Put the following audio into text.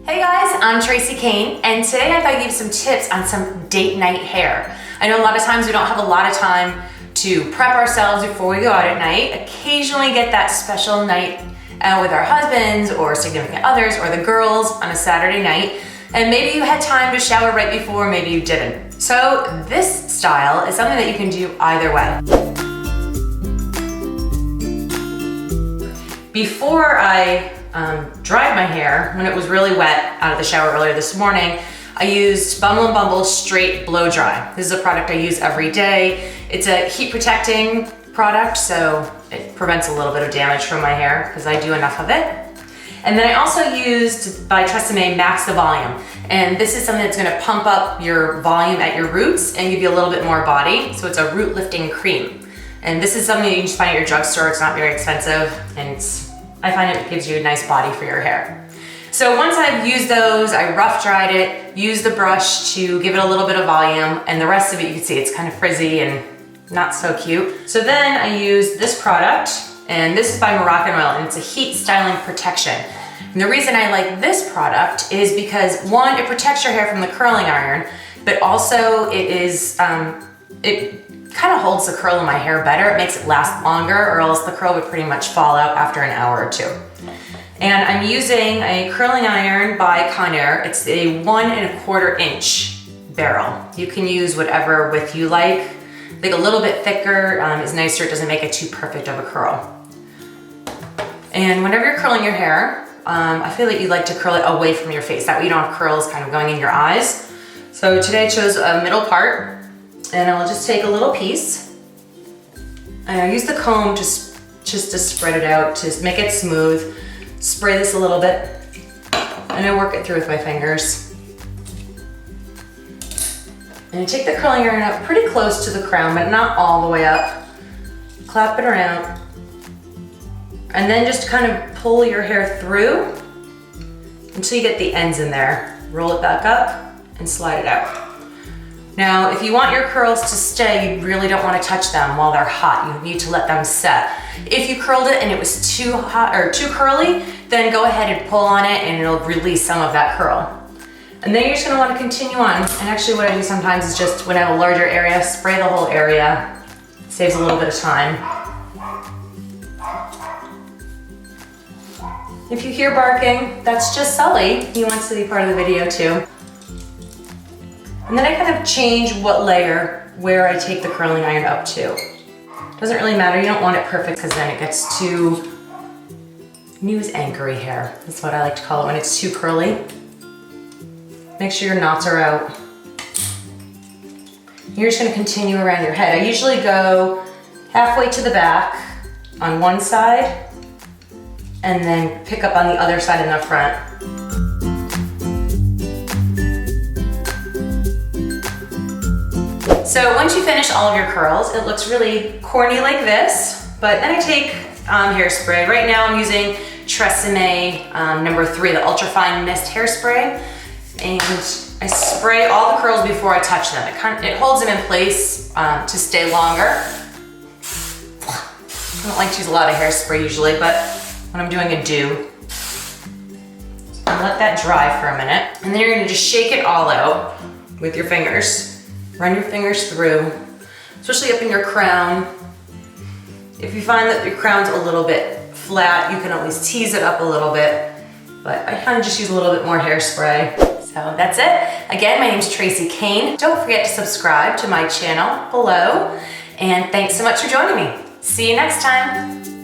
Hey guys, I'm Tracy Kane, and today I thought I'd give you some tips on some date night hair. I know a lot of times we don't have a lot of time to prep ourselves before we go out at night. Occasionally get that special night out with our husbands or significant others or the girls on a Saturday night, and maybe you had time to shower right before, maybe you didn't. So this style is something that you can do either way. Before I dried my hair, when it was really wet out of the shower earlier this morning, I used Bumble & Bumble Straight Blow Dry. This is a product I use every day. It's a heat protecting product, so it prevents a little bit of damage from my hair because I do enough of it. And then I also used by TRESemmé Max the Volume. And this is something that's gonna pump up your volume at your roots and give you a little bit more body. So it's a root lifting cream. And this is something that you can just find at your drugstore. It's not very expensive, and I find it gives you a nice body for your hair. So once I've used those, I rough dried it, used the brush to give it a little bit of volume, and the rest of it you can see it's kind of frizzy and not so cute. So then I used this product, and this is by Moroccanoil, and it's a heat styling protection. And the reason I like this product is because one, it protects your hair from the curling iron, but also it is, it kind of holds the curl in my hair better. It makes it last longer, or else the curl would pretty much fall out after an hour or two. And I'm using a curling iron by Conair. It's a 1 1/4 inch barrel. You can use whatever width you like. I think a little bit thicker is nicer. It doesn't make it too perfect of a curl. And whenever you're curling your hair, I feel like you like to curl it away from your face. That way you don't have curls kind of going in your eyes. So today I chose a middle part, and I'll just take a little piece. And I use the comb just to spread it out, to make it smooth. Spray this a little bit, and I work it through with my fingers. And I take the curling iron up pretty close to the crown, but not all the way up. Clap it around. And then just kind of pull your hair through until you get the ends in there. Roll it back up and slide it out. Now, if you want your curls to stay, you really don't want to touch them while they're hot. You need to let them set. If you curled it and it was too hot or too curly, then go ahead and pull on it and it'll release some of that curl. And then you're just gonna want to continue on. And actually what I do sometimes is just when I have a larger area, spray the whole area. It saves a little bit of time. If you hear barking, that's just Sully. He wants to be part of the video too. And then I kind of change what layer, where I take the curling iron up to. Doesn't really matter, you don't want it perfect because then it gets too news anchory hair. That's what I like to call it when it's too curly. Make sure your knots are out. You're just gonna continue around your head. I usually go halfway to the back on one side and then pick up on the other side in the front. So once you finish all of your curls, it looks really corny like this, but then I take hairspray. Right now I'm using TRESemmé number 3, the Ultrafine Mist hairspray, and I spray all the curls before I touch them. It holds them in place to stay longer. I don't like to use a lot of hairspray usually, but when I'm doing a do, and let that dry for a minute, and then you're gonna just shake it all out with your fingers. Run your fingers through, especially up in your crown. If you find that your crown's a little bit flat, you can always tease it up a little bit, but I kind of just use a little bit more hairspray. So that's it. Again, my name is Tracy Kane. Don't forget to subscribe to my channel below, and thanks so much for joining me. See you next time.